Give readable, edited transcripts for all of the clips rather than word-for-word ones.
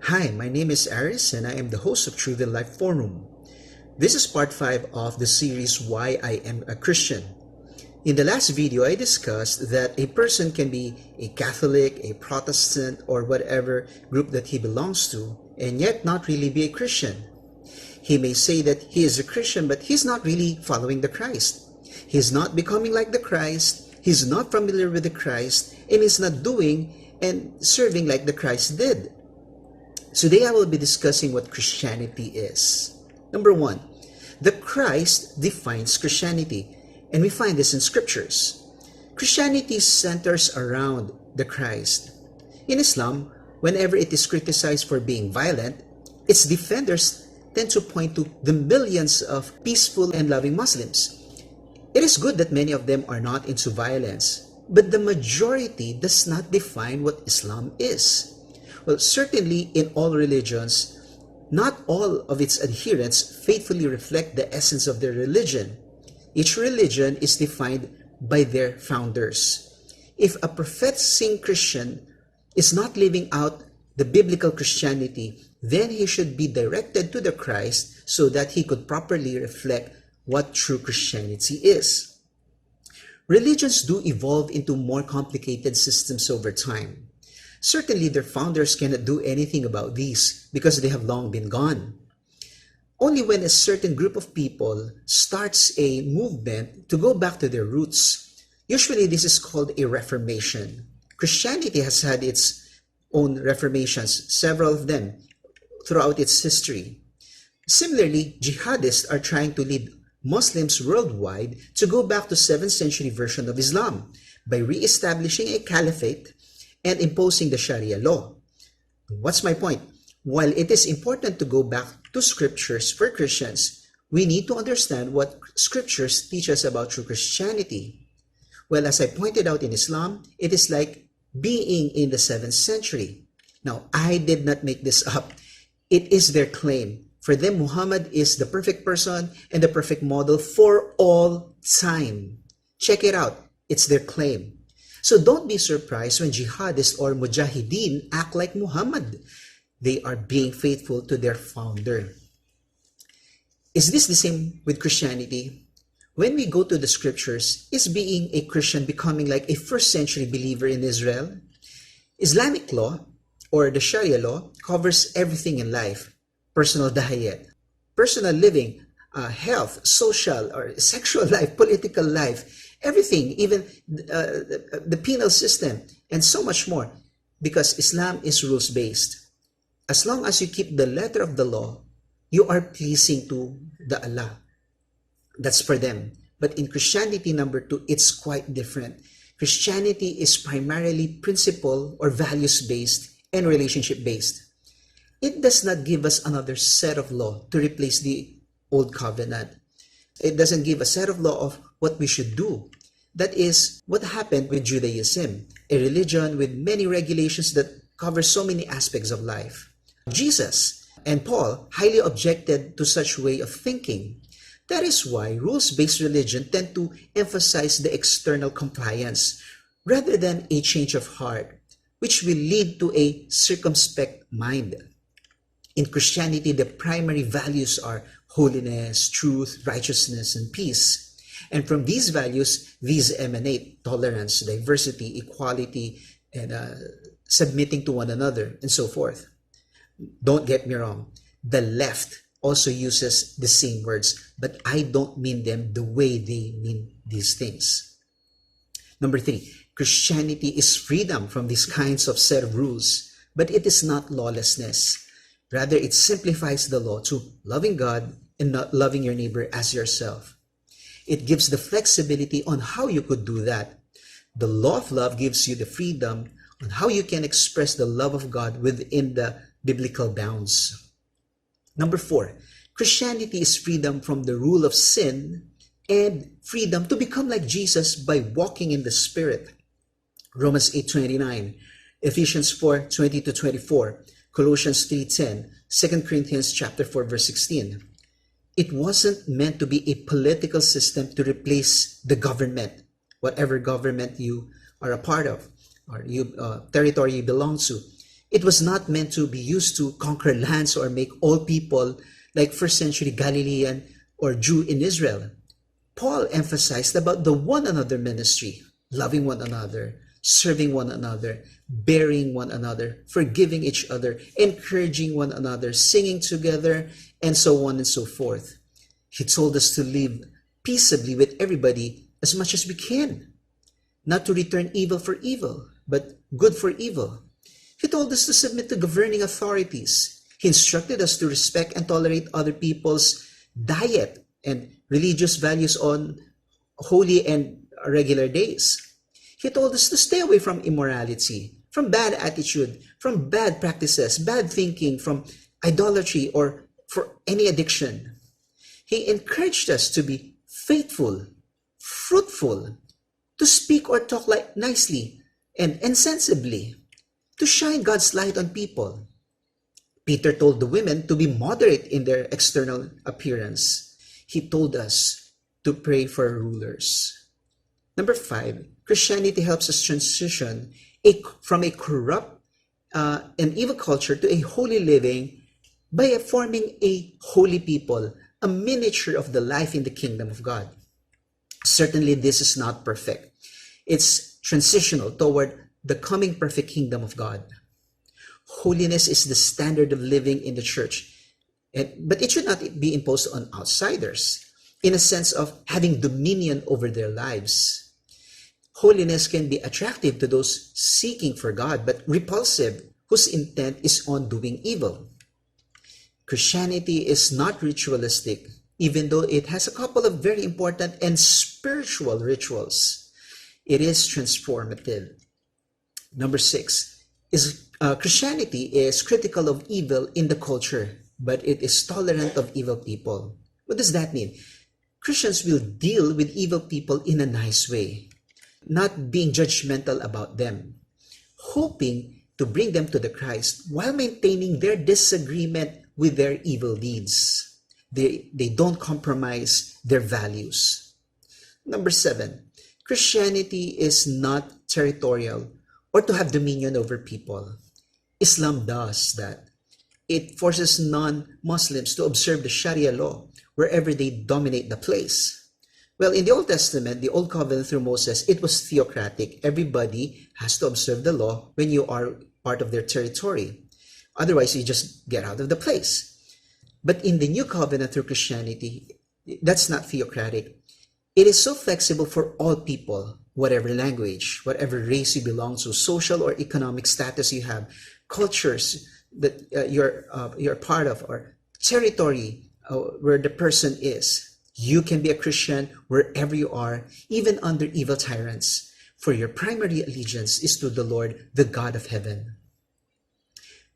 Hi, my name is Aris and I am the host of Truth in Life Forum. This is part 5 of the series Why I Am a Christian. In the last video, I discussed that a person can be a Catholic, a Protestant, or whatever group that he belongs to, and yet not really be a Christian. He may say that he is a Christian, but he's not really following the Christ. He's not becoming like the Christ, he's not familiar with the Christ, and he's not doing and serving like the Christ did. Today I will be discussing what Christianity is. Number 1, the Christ defines Christianity, and we find this in scriptures. Christianity centers around the Christ. In Islam, whenever it is criticized for being violent, its defenders tend to point to the millions of peaceful and loving Muslims. It is good that many of them are not into violence, but the majority does not define what Islam is. Well, certainly in all religions, not all of its adherents faithfully reflect the essence of their religion. Each religion is defined by their founders. If a professing Christian is not living out the biblical Christianity, then he should be directed to the Christ so that he could properly reflect what true Christianity is. Religions do evolve into more complicated systems over time. Certainly, their founders cannot do anything about these because they have long been gone. Only when a certain group of people starts a movement to go back to their roots, usually this is called a reformation. Christianity has had its own reformations, several of them, throughout its history. Similarly, jihadists are trying to lead Muslims worldwide to go back to 7th century version of Islam by re-establishing a caliphate and imposing the Sharia law. What's my point? While it is important to go back to scriptures for Christians, we need to understand what scriptures teach us about true Christianity. Well, as I pointed out in Islam, it is like being in the 7th century. Now, I did not make this up. It is their claim. For them, Muhammad is the perfect person and the perfect model for all time. Check it out. It's their claim. So don't be surprised when jihadists or mujahideen act like Muhammad. They are being faithful to their founder. Is this the same with Christianity? When we go to the scriptures, is being a Christian becoming like a first century believer in Israel? Islamic law, or the Sharia law, covers everything in life. Personal diet, personal living, health, social or sexual life, political life, everything, even the penal system, and so much more, because Islam is rules-based. As long as you keep the letter of the law, you are pleasing to the Allah. That's for them. But in Christianity, number 2, it's quite different. Christianity is primarily principle or values-based and relationship-based. It does not give us another set of law to replace the old covenant. It doesn't give a set of law of what we should do. That is what happened with Judaism, a religion with many regulations that cover so many aspects of life. Jesus and Paul highly objected to such way of thinking. That is why rules-based religion tend to emphasize the external compliance rather than a change of heart, which will lead to a circumspect mind. In Christianity, the primary values are holiness, truth, righteousness, and peace. And from these values, these emanate tolerance, diversity, equality, and submitting to one another, and so forth. Don't get me wrong. The left also uses the same words, but I don't mean them the way they mean these things. Number 3, Christianity is freedom from these kinds of set of rules, but it is not lawlessness. Rather, it simplifies the law to loving God and not loving your neighbor as yourself. It gives the flexibility on how you could do that. The law of love gives you the freedom on how you can express the love of God within the biblical bounds. Number 4, Christianity is freedom from the rule of sin and freedom to become like Jesus by walking in the Spirit. Romans 8:29, Ephesians 4:20-24, Colossians 3:10, 2 Corinthians chapter 4 verse 16. It wasn't meant to be a political system to replace the government, whatever government you are a part of or territory you belong to. It was not meant to be used to conquer lands or make all people like first century Galilean or Jew in Israel. Paul emphasized about the one another ministry, loving one another, serving one another, bearing one another, forgiving each other, encouraging one another, singing together, and so on and so forth. He told us to live peaceably with everybody as much as we can, not to return evil for evil, but good for evil. He told us to submit to governing authorities. He instructed us to respect and tolerate other people's diet and religious values on holy and regular days. He told us to stay away from immorality, from bad attitude, from bad practices, bad thinking, from idolatry, or for any addiction. He encouraged us to be faithful, fruitful, to speak or talk nicely and sensibly, to shine God's light on people. Peter told the women to be moderate in their external appearance. He told us to pray for rulers. Number 5, Christianity helps us transition from a corrupt and evil culture to a holy living by forming a holy people, a miniature of the life in the kingdom of God. Certainly, this is not perfect. It's transitional toward the coming perfect kingdom of God. Holiness is the standard of living in the church, but it should not be imposed on outsiders in a sense of having dominion over their lives. Holiness can be attractive to those seeking for God, but repulsive whose intent is on doing evil. Christianity is not ritualistic, even though it has a couple of very important and spiritual rituals. It is transformative. Number 6 is Christianity is critical of evil in the culture, but it is tolerant of evil people. What does that mean? Christians will deal with evil people in a nice way, not being judgmental about them, hoping to bring them to the Christ while maintaining their disagreement with their evil deeds. They don't compromise their values. Number 7, Christianity is not territorial or to have dominion over people. Islam does that. It forces non-Muslims to observe the Sharia law wherever they dominate the place. Well, in the Old Testament, the Old Covenant through Moses, it was theocratic. Everybody has to observe the law when you are part of their territory. Otherwise, you just get out of the place. But in the New Covenant through Christianity, that's not theocratic. It is so flexible for all people, whatever language, whatever race you belong to, social or economic status you have, cultures that you're part of, or territory where the person is. You can be a Christian wherever you are, even under evil tyrants, for your primary allegiance is to the Lord, the God of heaven.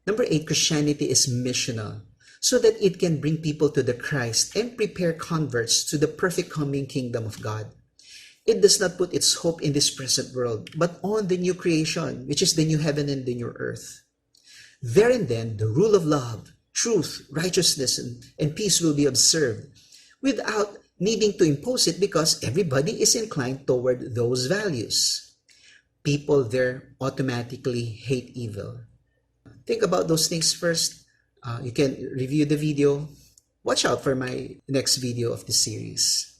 Number 8, Christianity is missional, so that it can bring people to the Christ and prepare converts to the perfect coming kingdom of God. It does not put its hope in this present world, but on the new creation, which is the new heaven and the new earth. Therein then, the rule of love, truth, righteousness, and peace will be observed, without needing to impose it because everybody is inclined toward those values. People there automatically hate evil. Think about those things first. You can review the video. Watch out for my next video of the series.